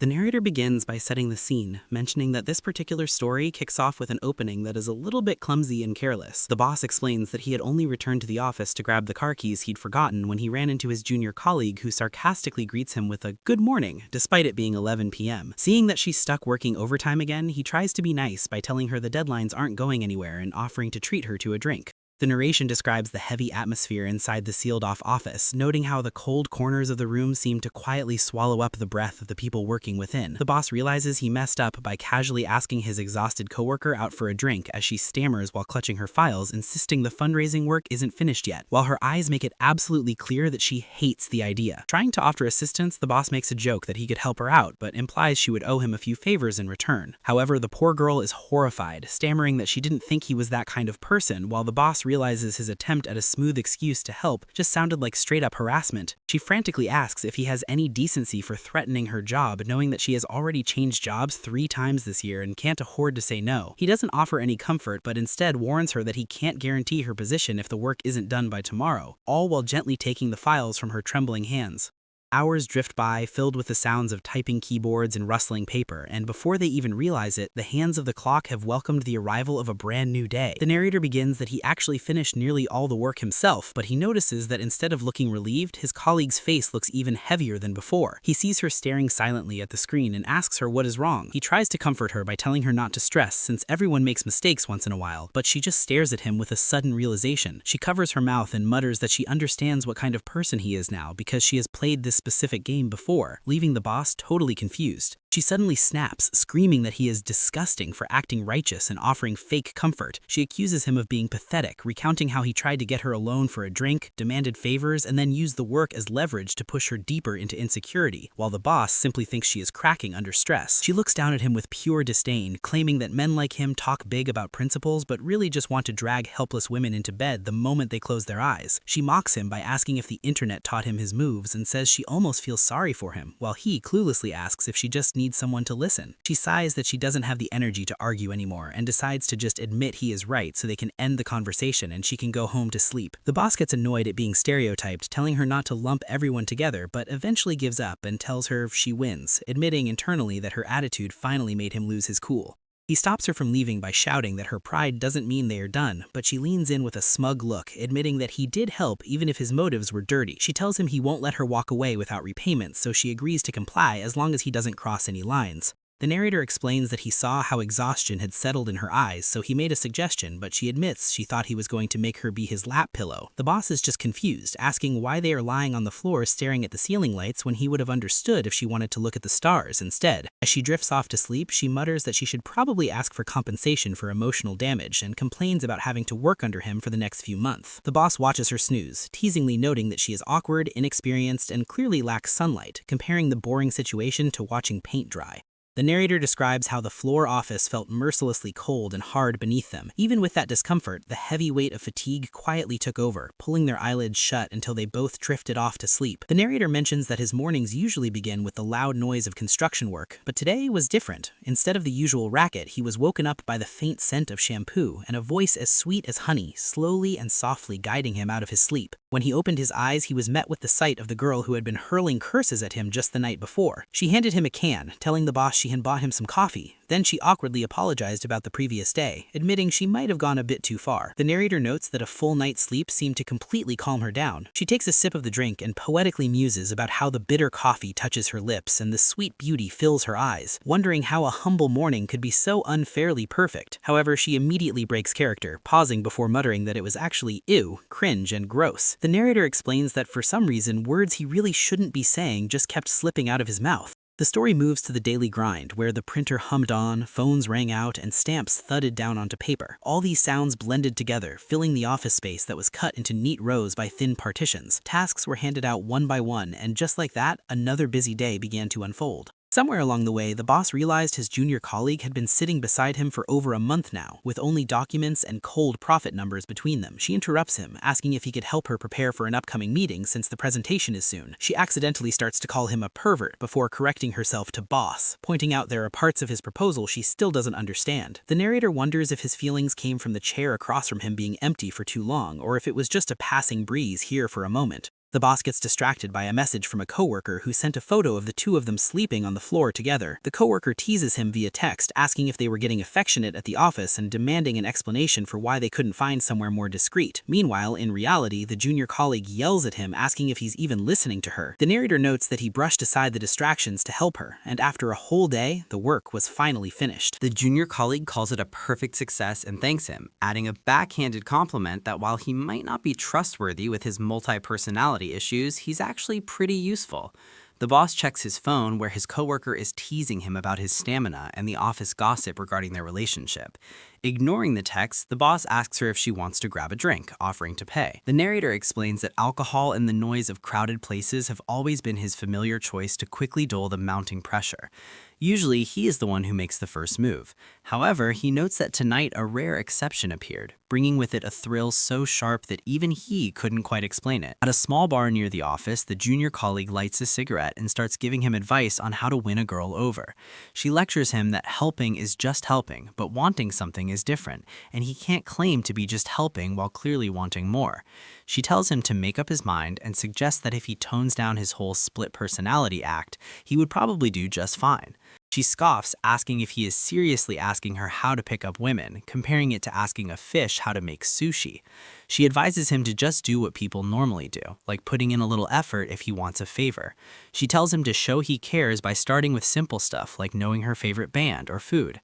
The narrator begins by setting the scene, mentioning that this particular story kicks off with an opening that is a little bit clumsy and careless. The boss explains that he had only returned to the office to grab the car keys he'd forgotten when he ran into his junior colleague, who sarcastically greets him with a "good morning," despite it being 11 p.m. Seeing that she's stuck working overtime again, he tries to be nice by telling her the deadlines aren't going anywhere and offering to treat her to a drink. The narration describes the heavy atmosphere inside the sealed-off office, noting how the cold corners of the room seem to quietly swallow up the breath of the people working within. The boss realizes he messed up by casually asking his exhausted coworker out for a drink as she stammers while clutching her files, insisting the fundraising work isn't finished yet, while her eyes make it absolutely clear that she hates the idea. Trying to offer assistance, the boss makes a joke that he could help her out, but implies she would owe him a few favors in return. However, the poor girl is horrified, stammering that she didn't think he was that kind of person, while the boss realizes his attempt at a smooth excuse to help just sounded like straight-up harassment. She frantically asks if he has any decency for threatening her job, knowing that she has already changed jobs 3 times this year and can't afford to say no. He doesn't offer any comfort, but instead warns her that he can't guarantee her position if the work isn't done by tomorrow, all while gently taking the files from her trembling hands. Hours drift by, filled with the sounds of typing keyboards and rustling paper, and before they even realize it, the hands of the clock have welcomed the arrival of a brand new day. The narrator begins that he actually finished nearly all the work himself, but he notices that instead of looking relieved, his colleague's face looks even heavier than before. He sees her staring silently at the screen and asks her what is wrong. He tries to comfort her by telling her not to stress, since everyone makes mistakes once in a while, but she just stares at him with a sudden realization. She covers her mouth and mutters that she understands what kind of person he is now because she has played this specific game before, leaving the boss totally confused. She suddenly snaps, screaming that he is disgusting for acting righteous and offering fake comfort. She accuses him of being pathetic, recounting how he tried to get her alone for a drink, demanded favors, and then used the work as leverage to push her deeper into insecurity, while the boss simply thinks she is cracking under stress. She looks down at him with pure disdain, claiming that men like him talk big about principles but really just want to drag helpless women into bed the moment they close their eyes. She mocks him by asking if the internet taught him his moves and says she almost feels sorry for him, while he cluelessly asks if she just needs someone to listen. She sighs that she doesn't have the energy to argue anymore and decides to just admit he is right so they can end the conversation and she can go home to sleep. The boss gets annoyed at being stereotyped, telling her not to lump everyone together, but eventually gives up and tells her she wins, admitting internally that her attitude finally made him lose his cool. He stops her from leaving by shouting that her pride doesn't mean they are done, but she leans in with a smug look, admitting that he did help even if his motives were dirty. She tells him he won't let her walk away without repayment, so she agrees to comply as long as he doesn't cross any lines. The narrator explains that he saw how exhaustion had settled in her eyes, so he made a suggestion, but she admits she thought he was going to make her be his lap pillow. The boss is just confused, asking why they are lying on the floor staring at the ceiling lights when he would have understood if she wanted to look at the stars instead. As she drifts off to sleep, she mutters that she should probably ask for compensation for emotional damage and complains about having to work under him for the next few months. The boss watches her snooze, teasingly noting that she is awkward, inexperienced, and clearly lacks sunlight, comparing the boring situation to watching paint dry. The narrator describes how the floor office felt mercilessly cold and hard beneath them. Even with that discomfort, the heavy weight of fatigue quietly took over, pulling their eyelids shut until they both drifted off to sleep. The narrator mentions that his mornings usually begin with the loud noise of construction work, but today was different. Instead of the usual racket, he was woken up by the faint scent of shampoo and a voice as sweet as honey, slowly and softly guiding him out of his sleep. When he opened his eyes, he was met with the sight of the girl who had been hurling curses at him just the night before. She handed him a can, telling the boss she had bought him some coffee. Then she awkwardly apologized about the previous day, admitting she might have gone a bit too far. The narrator notes that a full night's sleep seemed to completely calm her down. She takes a sip of the drink and poetically muses about how the bitter coffee touches her lips and the sweet beauty fills her eyes, wondering how a humble morning could be so unfairly perfect. However, she immediately breaks character, pausing before muttering that it was actually ew, cringe, and gross. The narrator explains that for some reason, words he really shouldn't be saying just kept slipping out of his mouth. The story moves to the daily grind, where the printer hummed on, phones rang out, and stamps thudded down onto paper. All these sounds blended together, filling the office space that was cut into neat rows by thin partitions. Tasks were handed out one by one, and just like that, another busy day began to unfold. Somewhere along the way, the boss realized his junior colleague had been sitting beside him for over a month now, with only documents and cold profit numbers between them. She interrupts him, asking if he could help her prepare for an upcoming meeting since the presentation is soon. She accidentally starts to call him a pervert before correcting herself to boss, pointing out there are parts of his proposal she still doesn't understand. The narrator wonders if his feelings came from the chair across from him being empty for too long, or if it was just a passing breeze here for a moment. The boss gets distracted by a message from a coworker who sent a photo of the two of them sleeping on the floor together. The coworker teases him via text, asking if they were getting affectionate at the office and demanding an explanation for why they couldn't find somewhere more discreet. Meanwhile, in reality, the junior colleague yells at him, asking if he's even listening to her. The narrator notes that he brushed aside the distractions to help her, and after a whole day, the work was finally finished. The junior colleague calls it a perfect success and thanks him, adding a backhanded compliment that while he might not be trustworthy with his multi-personality issues, he's actually pretty useful. The boss checks his phone where his coworker is teasing him about his stamina and the office gossip regarding their relationship. Ignoring the text, the boss asks her if she wants to grab a drink, offering to pay. The narrator explains that alcohol and the noise of crowded places have always been his familiar choice to quickly dull the mounting pressure. Usually, he is the one who makes the first move. However, he notes that tonight a rare exception appeared, bringing with it a thrill so sharp that even he couldn't quite explain it. At a small bar near the office, the junior colleague lights a cigarette and starts giving him advice on how to win a girl over. She lectures him that helping is just helping, but wanting something is different, and he can't claim to be just helping while clearly wanting more. She tells him to make up his mind and suggests that if he tones down his whole split personality act, he would probably do just fine. She scoffs, asking if he is seriously asking her how to pick up women, comparing it to asking a fish how to make sushi. She advises him to just do what people normally do, like putting in a little effort if he wants a favor. She tells him to show he cares by starting with simple stuff like knowing her favorite band or food.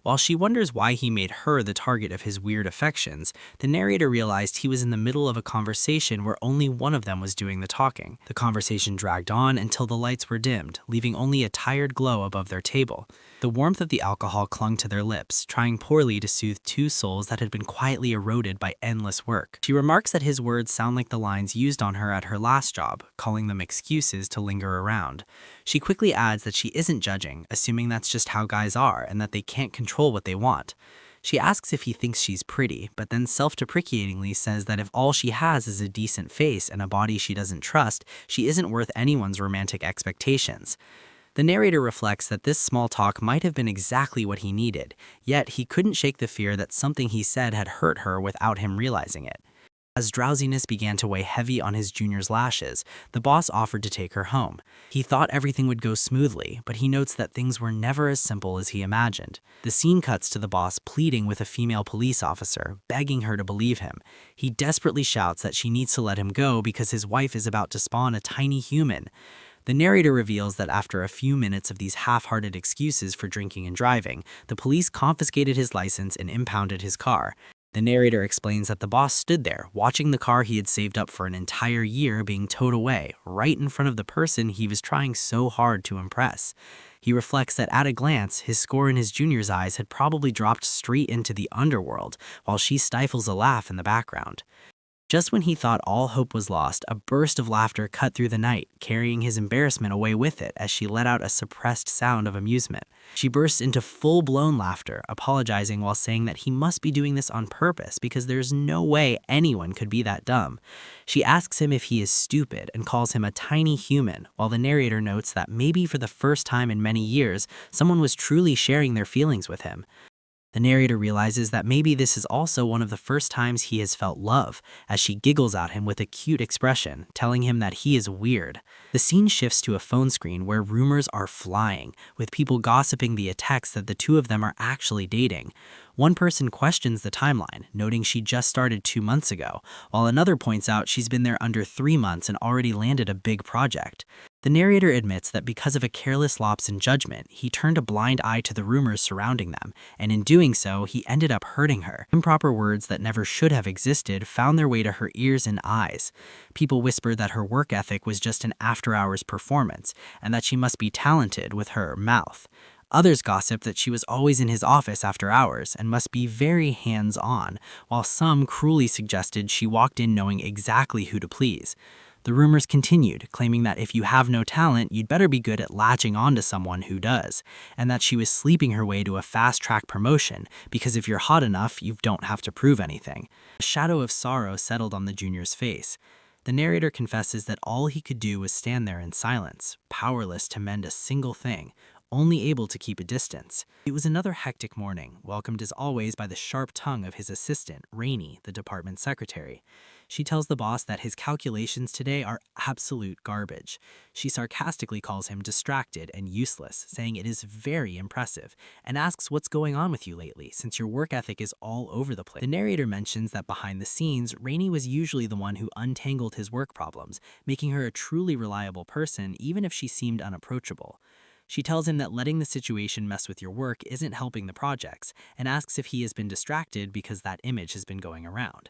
While she wonders why he made her the target of his weird affections, the narrator realized he was in the middle of a conversation where only one of them was doing the talking. The conversation dragged on until the lights were dimmed, leaving only a tired glow above their table. The warmth of the alcohol clung to their lips, trying poorly to soothe two souls that had been quietly eroded by endless work. She remarks that his words sound like the lines used on her at her last job, calling them excuses to linger around. She quickly adds that she isn't judging, assuming that's just how guys are and that they can't control what they want. She asks if he thinks she's pretty, but then self-deprecatingly says that if all she has is a decent face and a body she doesn't trust, she isn't worth anyone's romantic expectations. The narrator reflects that this small talk might have been exactly what he needed, yet he couldn't shake the fear that something he said had hurt her without him realizing it. As drowsiness began to weigh heavy on his junior's lashes, the boss offered to take her home. He thought everything would go smoothly, but he notes that things were never as simple as he imagined. The scene cuts to the boss pleading with a female police officer, begging her to believe him. He desperately shouts that she needs to let him go because his wife is about to spawn a tiny human. The narrator reveals that after a few minutes of these half-hearted excuses for drinking and driving, the police confiscated his license and impounded his car. The narrator explains that the boss stood there, watching the car he had saved up for an entire year being towed away, right in front of the person he was trying so hard to impress. He reflects that at a glance, his score in his junior's eyes had probably dropped straight into the underworld, while she stifles a laugh in the background. Just when he thought all hope was lost, a burst of laughter cut through the night, carrying his embarrassment away with it as she let out a suppressed sound of amusement. She bursts into full-blown laughter, apologizing while saying that he must be doing this on purpose because there's no way anyone could be that dumb. She asks him if he is stupid and calls him a tiny human, while the narrator notes that maybe for the first time in many years, someone was truly sharing their feelings with him. The narrator realizes that maybe this is also one of the first times he has felt love, as she giggles at him with a cute expression, telling him that he is weird. The scene shifts to a phone screen where rumors are flying, with people gossiping via text that the two of them are actually dating. One person questions the timeline, noting she just started 2 months ago, while another points out she's been there under 3 months and already landed a big project. The narrator admits that because of a careless lapse in judgment, he turned a blind eye to the rumors surrounding them, and in doing so, he ended up hurting her. Improper words that never should have existed found their way to her ears and eyes. People whispered that her work ethic was just an after-hours performance, and that she must be talented with her mouth. Others gossiped that she was always in his office after hours and must be very hands-on, while some cruelly suggested she walked in knowing exactly who to please. The rumors continued, claiming that if you have no talent, you'd better be good at latching onto someone who does, and that she was sleeping her way to a fast-track promotion because if you're hot enough, you don't have to prove anything. A shadow of sorrow settled on the junior's face. The narrator confesses that all he could do was stand there in silence, powerless to mend a single thing, only able to keep a distance. It was another hectic morning, welcomed as always by the sharp tongue of his assistant, Rainey, the department secretary. She tells the boss that his calculations today are absolute garbage. She sarcastically calls him distracted and useless, saying it is very impressive, and asks what's going on with you lately, since your work ethic is all over the place. The narrator mentions that behind the scenes, Rainey was usually the one who untangled his work problems, making her a truly reliable person even if she seemed unapproachable. She tells him that letting the situation mess with your work isn't helping the projects, and asks if he has been distracted because that image has been going around.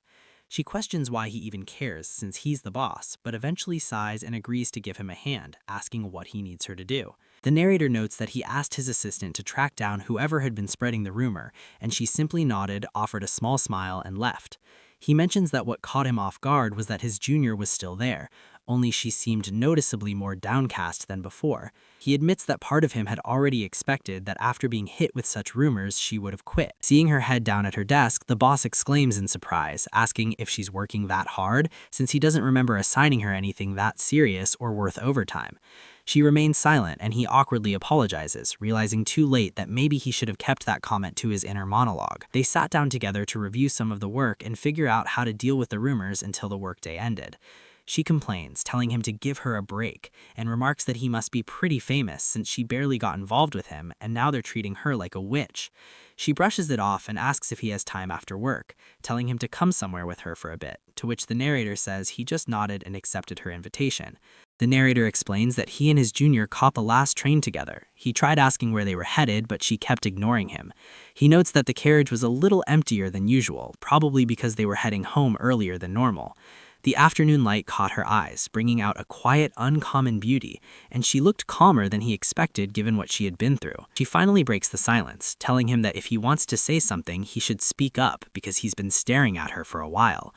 She questions why he even cares since he's the boss, but eventually sighs and agrees to give him a hand, asking what he needs her to do. The narrator notes that he asked his assistant to track down whoever had been spreading the rumor, and she simply nodded, offered a small smile, and left. He mentions that what caught him off guard was that his junior was still there, only she seemed noticeably more downcast than before. He admits that part of him had already expected that after being hit with such rumors, she would have quit. Seeing her head down at her desk, the boss exclaims in surprise, asking if she's working that hard, since he doesn't remember assigning her anything that serious or worth overtime. She remains silent, and he awkwardly apologizes, realizing too late that maybe he should have kept that comment to his inner monologue. They sat down together to review some of the work and figure out how to deal with the rumors until the workday ended. She complains, telling him to give her a break, and remarks that he must be pretty famous since she barely got involved with him, and now they're treating her like a witch. She brushes it off and asks if he has time after work, telling him to come somewhere with her for a bit, to which the narrator says he just nodded and accepted her invitation. The narrator explains that he and his junior caught the last train together. He tried asking where they were headed, but she kept ignoring him. He notes that the carriage was a little emptier than usual, probably because they were heading home earlier than normal. The afternoon light caught her eyes, bringing out a quiet, uncommon beauty, and she looked calmer than he expected given what she had been through. She finally breaks the silence, telling him that if he wants to say something, he should speak up because he's been staring at her for a while.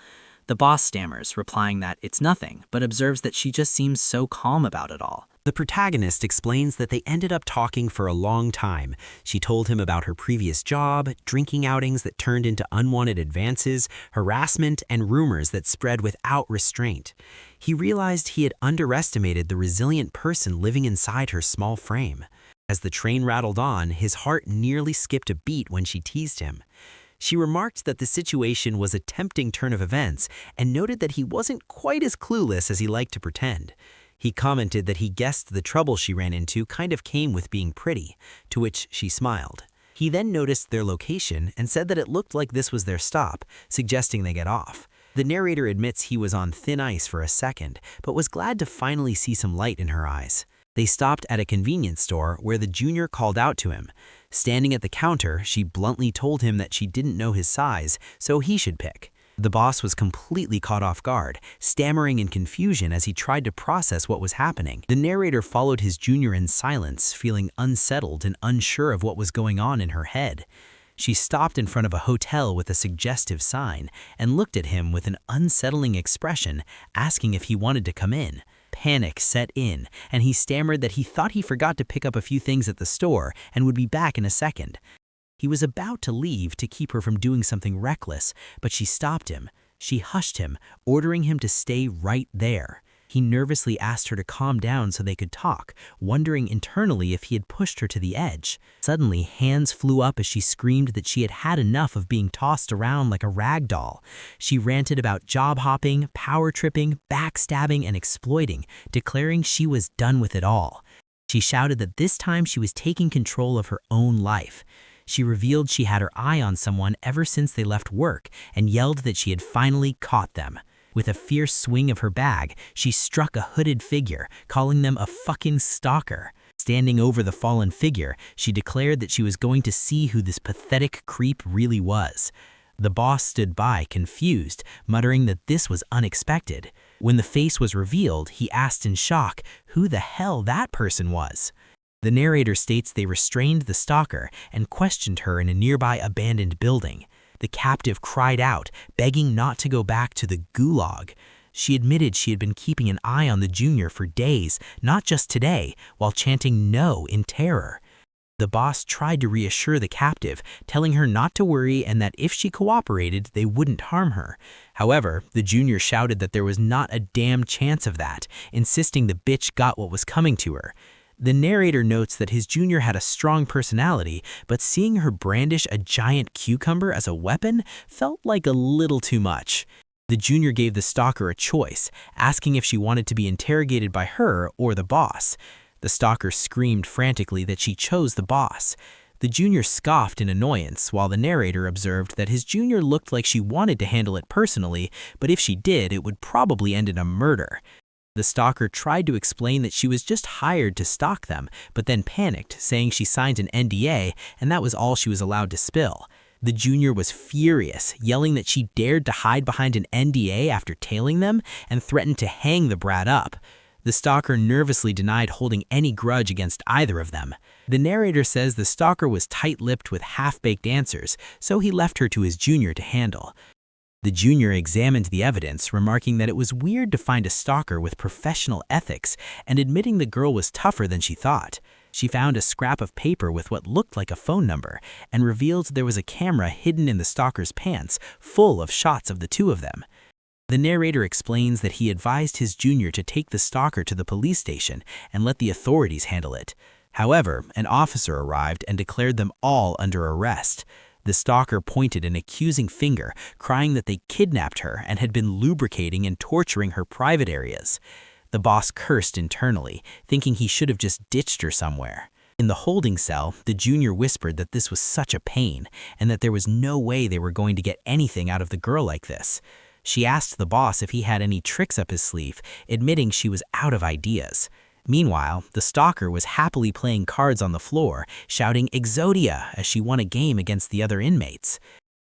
The boss stammers, replying that it's nothing, but observes that she just seems so calm about it all. The protagonist explains that they ended up talking for a long time. She told him about her previous job, drinking outings that turned into unwanted advances, harassment, and rumors that spread without restraint. He realized he had underestimated the resilient person living inside her small frame. As the train rattled on, his heart nearly skipped a beat when she teased him. She remarked that the situation was a tempting turn of events and noted that he wasn't quite as clueless as he liked to pretend. He commented that he guessed the trouble she ran into kind of came with being pretty, to which she smiled. He then noticed their location and said that it looked like this was their stop, suggesting they get off. The narrator admits he was on thin ice for a second, but was glad to finally see some light in her eyes. They stopped at a convenience store where the junior called out to him. Standing at the counter, she bluntly told him that she didn't know his size, so he should pick. The boss was completely caught off guard, stammering in confusion as he tried to process what was happening. The narrator followed his junior in silence, feeling unsettled and unsure of what was going on in her head. She stopped in front of a hotel with a suggestive sign and looked at him with an unsettling expression, asking if he wanted to come in. Panic set in, and he stammered that he thought he forgot to pick up a few things at the store and would be back in a second. He was about to leave to keep her from doing something reckless, but she stopped him. She hushed him, ordering him to stay right there. He nervously asked her to calm down so they could talk, wondering internally if he had pushed her to the edge. Suddenly, hands flew up as she screamed that she had had enough of being tossed around like a rag doll. She ranted about job hopping, power tripping, backstabbing, and exploiting, declaring she was done with it all. She shouted that this time she was taking control of her own life. She revealed she had her eye on someone ever since they left work and yelled that she had finally caught them. With a fierce swing of her bag, she struck a hooded figure, calling them a fucking stalker. Standing over the fallen figure, she declared that she was going to see who this pathetic creep really was. The boss stood by, confused, muttering that this was unexpected. When the face was revealed, he asked in shock who the hell that person was. The narrator states they restrained the stalker and questioned her in a nearby abandoned building. The captive cried out, begging not to go back to the gulag. She admitted she had been keeping an eye on the junior for days, not just today, while chanting no in terror. The boss tried to reassure the captive, telling her not to worry and that if she cooperated, they wouldn't harm her. However, the junior shouted that there was not a damn chance of that, insisting the bitch got what was coming to her. The narrator notes that his junior had a strong personality, but seeing her brandish a giant cucumber as a weapon felt like a little too much. The junior gave the stalker a choice, asking if she wanted to be interrogated by her or the boss. The stalker screamed frantically that she chose the boss. The junior scoffed in annoyance, while the narrator observed that his junior looked like she wanted to handle it personally, but if she did, it would probably end in a murder. The stalker tried to explain that she was just hired to stalk them, but then panicked, saying she signed an NDA and that was all she was allowed to spill. The junior was furious, yelling that she dared to hide behind an NDA after tailing them and threatened to hang the brat up. The stalker nervously denied holding any grudge against either of them. The narrator says the stalker was tight-lipped with half-baked answers, so he left her to his junior to handle. The junior examined the evidence, remarking that it was weird to find a stalker with professional ethics and admitting the girl was tougher than she thought. She found a scrap of paper with what looked like a phone number and revealed there was a camera hidden in the stalker's pants full of shots of the two of them. The narrator explains that he advised his junior to take the stalker to the police station and let the authorities handle it. However, an officer arrived and declared them all under arrest. The stalker pointed an accusing finger, crying that they kidnapped her and had been lubricating and torturing her private areas. The boss cursed internally, thinking he should have just ditched her somewhere. In the holding cell, the junior whispered that this was such a pain and that there was no way they were going to get anything out of the girl like this. She asked the boss if he had any tricks up his sleeve, admitting she was out of ideas. Meanwhile, the stalker was happily playing cards on the floor, shouting Exodia as she won a game against the other inmates.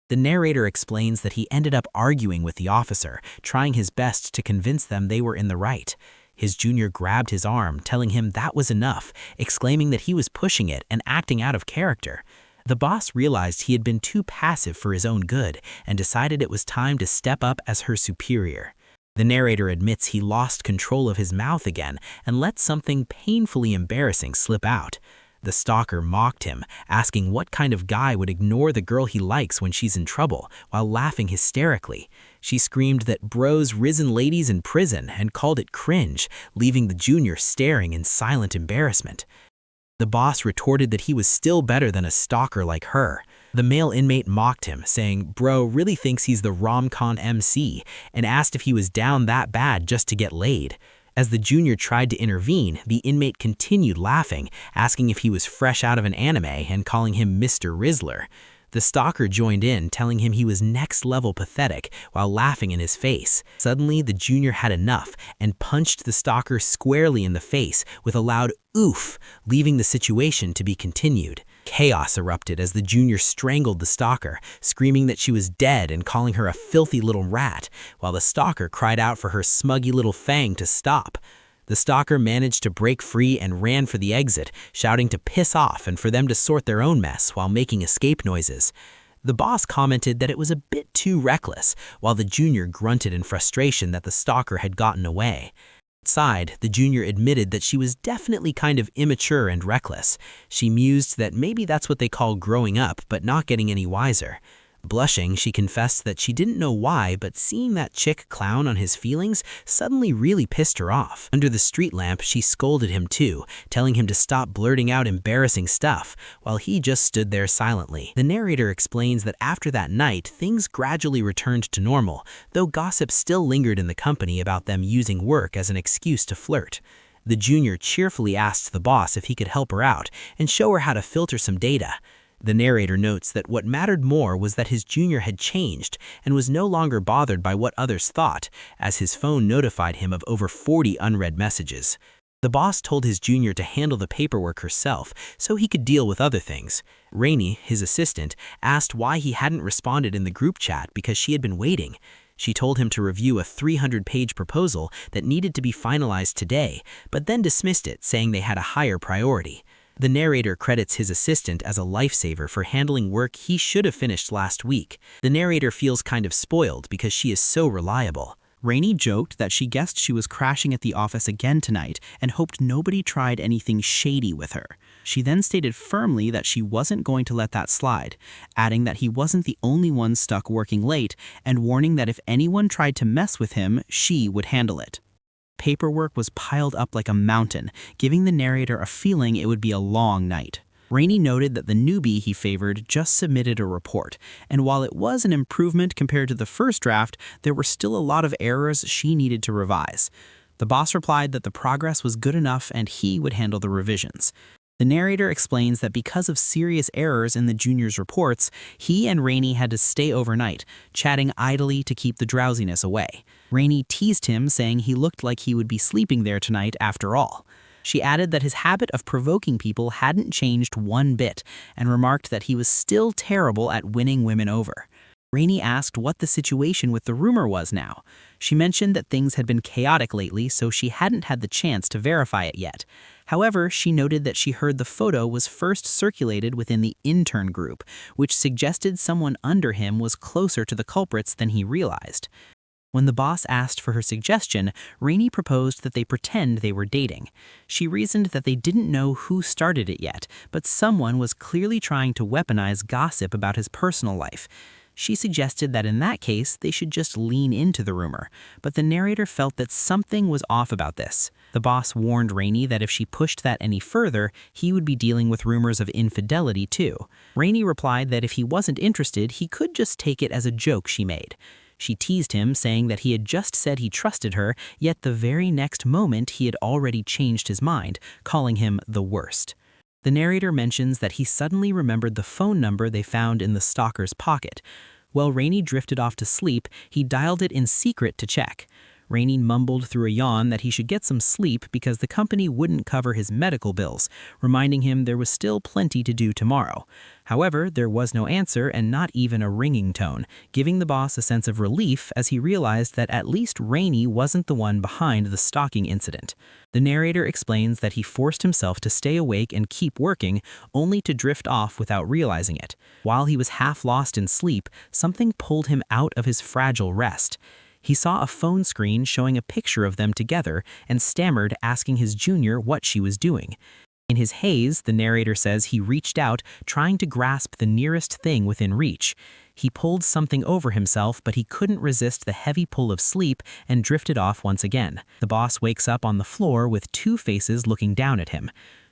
The narrator explains that he ended up arguing with the officer, trying his best to convince them they were in the right. His junior grabbed his arm, telling him that was enough, exclaiming that he was pushing it and acting out of character. The boss realized he had been too passive for his own good and decided it was time to step up as her superior. The narrator admits he lost control of his mouth again and let something painfully embarrassing slip out. The stalker mocked him, asking what kind of guy would ignore the girl he likes when she's in trouble, while laughing hysterically. She screamed that bro's risen ladies in prison and called it cringe, leaving the junior staring in silent embarrassment. The boss retorted that he was still better than a stalker like her. The male inmate mocked him, saying bro really thinks he's the rom-com MC, and asked if he was down that bad just to get laid. As the junior tried to intervene, the inmate continued laughing, asking if he was fresh out of an anime and calling him Mr. Rizzler. The stalker joined in, telling him he was next-level pathetic while laughing in his face. Suddenly, the junior had enough and punched the stalker squarely in the face with a loud oof, leaving the situation to be continued. Chaos erupted as the junior strangled the stalker, screaming that she was dead and calling her a filthy little rat, while the stalker cried out for her smuggy little fang to stop. The stalker managed to break free and ran for the exit, shouting to piss off and for them to sort their own mess while making escape noises. The boss commented that it was a bit too reckless, while the junior grunted in frustration that the stalker had gotten away. Outside, the junior admitted that she was definitely kind of immature and reckless. She mused that maybe that's what they call growing up, but not getting any wiser. Blushing, she confessed that she didn't know why, but seeing that chick clown on his feelings suddenly really pissed her off. Under the street lamp, she scolded him too, telling him to stop blurting out embarrassing stuff, while he just stood there silently. The narrator explains that after that night, things gradually returned to normal, though gossip still lingered in the company about them using work as an excuse to flirt. The junior cheerfully asked the boss if he could help her out and show her how to filter some data. The narrator notes that what mattered more was that his junior had changed and was no longer bothered by what others thought, as his phone notified him of over 40 unread messages. The boss told his junior to handle the paperwork herself so he could deal with other things. Rainey, his assistant, asked why he hadn't responded in the group chat because she had been waiting. She told him to review a 300-page proposal that needed to be finalized today, but then dismissed it, saying they had a higher priority. The narrator credits his assistant as a lifesaver for handling work he should have finished last week. The narrator feels kind of spoiled because she is so reliable. Rainey joked that she guessed she was crashing at the office again tonight and hoped nobody tried anything shady with her. She then stated firmly that she wasn't going to let that slide, adding that he wasn't the only one stuck working late and warning that if anyone tried to mess with him, she would handle it. Paperwork was piled up like a mountain, giving the narrator a feeling it would be a long night. Rainey noted that the newbie he favored just submitted a report, and while it was an improvement compared to the first draft, there were still a lot of errors she needed to revise. The boss replied that the progress was good enough and he would handle the revisions. The narrator explains that because of serious errors in the junior's reports, he and Rainey had to stay overnight, chatting idly to keep the drowsiness away. Rainey teased him, saying he looked like he would be sleeping there tonight after all. She added that his habit of provoking people hadn't changed one bit, and remarked that he was still terrible at winning women over. Rainey asked what the situation with the rumor was now. She mentioned that things had been chaotic lately, so she hadn't had the chance to verify it yet. However, she noted that she heard the photo was first circulated within the intern group, which suggested someone under him was closer to the culprits than he realized. When the boss asked for her suggestion, Rainey proposed that they pretend they were dating. She reasoned that they didn't know who started it yet, but someone was clearly trying to weaponize gossip about his personal life. She suggested that in that case, they should just lean into the rumor, but the narrator felt that something was off about this. The boss warned Rainey that if she pushed that any further, he would be dealing with rumors of infidelity too. Rainey replied that if he wasn't interested, he could just take it as a joke she made. She teased him, saying that he had just said he trusted her, yet the very next moment he had already changed his mind, calling him the worst. The narrator mentions that he suddenly remembered the phone number they found in the stalker's pocket. While Rainey drifted off to sleep, he dialed it in secret to check. Rainey mumbled through a yawn that he should get some sleep because the company wouldn't cover his medical bills, reminding him there was still plenty to do tomorrow. However, there was no answer and not even a ringing tone, giving the boss a sense of relief as he realized that at least Rainey wasn't the one behind the stalking incident. The narrator explains that he forced himself to stay awake and keep working, only to drift off without realizing it. While he was half lost in sleep, something pulled him out of his fragile rest. He saw a phone screen showing a picture of them together and stammered, asking his junior what she was doing. In his haze, the narrator says he reached out, trying to grasp the nearest thing within reach. He pulled something over himself, but he couldn't resist the heavy pull of sleep and drifted off once again. The boss wakes up on the floor with two faces looking down at him.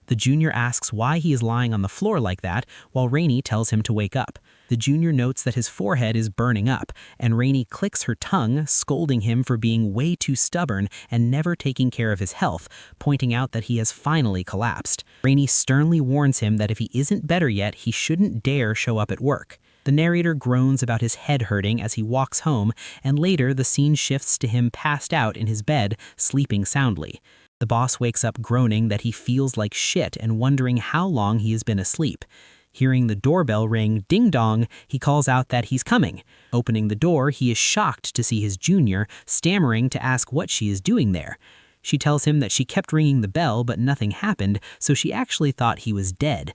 The junior asks why he is lying on the floor like that, while Rainey tells him to wake up. The junior notes that his forehead is burning up, and Rainey clicks her tongue, scolding him for being way too stubborn and never taking care of his health, pointing out that he has finally collapsed. Rainey sternly warns him that if he isn't better yet, he shouldn't dare show up at work. The narrator groans about his head hurting as he walks home, and later the scene shifts to him passed out in his bed, sleeping soundly. The boss wakes up groaning that he feels like shit and wondering how long he has been asleep. Hearing the doorbell ring ding-dong, he calls out that he's coming. Opening the door, he is shocked to see his junior, stammering to ask what she is doing there. She tells him that she kept ringing the bell but nothing happened, so she actually thought he was dead.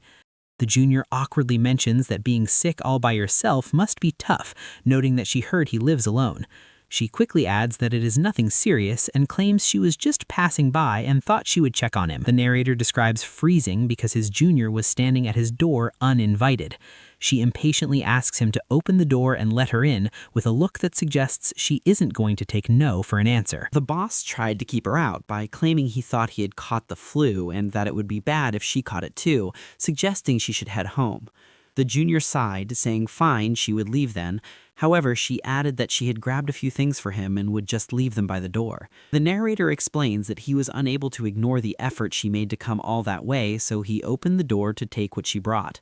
The junior awkwardly mentions that being sick all by yourself must be tough, noting that she heard he lives alone. She quickly adds that it is nothing serious and claims she was just passing by and thought she would check on him. The narrator describes freezing because his junior was standing at his door uninvited. She impatiently asks him to open the door and let her in, with a look that suggests she isn't going to take no for an answer. The boss tried to keep her out by claiming he thought he had caught the flu and that it would be bad if she caught it too, suggesting she should head home. The junior sighed, saying fine, she would leave then. However, she added that she had grabbed a few things for him and would just leave them by the door. The narrator explains that he was unable to ignore the effort she made to come all that way, so he opened the door to take what she brought.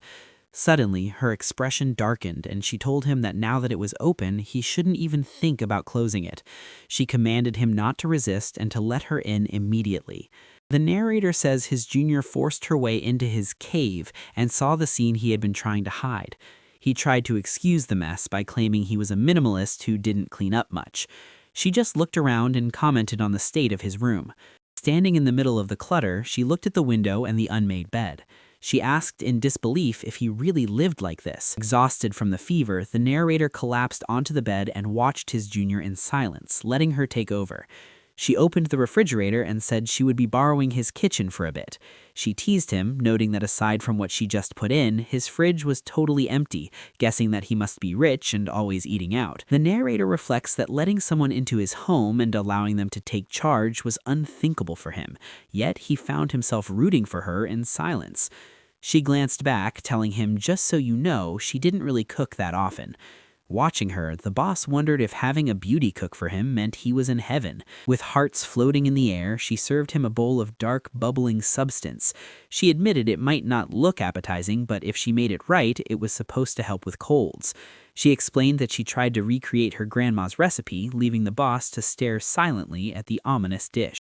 Suddenly, her expression darkened, and she told him that now that it was open, he shouldn't even think about closing it. She commanded him not to resist and to let her in immediately. The narrator says his junior forced her way into his cave and saw the scene he had been trying to hide. He tried to excuse the mess by claiming he was a minimalist who didn't clean up much. She just looked around and commented on the state of his room. Standing in the middle of the clutter, she looked at the window and the unmade bed. She asked in disbelief if he really lived like this. Exhausted from the fever, the narrator collapsed onto the bed and watched his junior in silence, letting her take over. She opened the refrigerator and said she would be borrowing his kitchen for a bit. She teased him, noting that aside from what she just put in, his fridge was totally empty, guessing that he must be rich and always eating out. The narrator reflects that letting someone into his home and allowing them to take charge was unthinkable for him, yet he found himself rooting for her in silence. She glanced back, telling him, "Just so you know, she didn't really cook that often." Watching her, the boss wondered if having a beauty cook for him meant he was in heaven. With hearts floating in the air, she served him a bowl of dark, bubbling substance. She admitted it might not look appetizing, but if she made it right, it was supposed to help with colds. She explained that she tried to recreate her grandma's recipe, leaving the boss to stare silently at the ominous dish.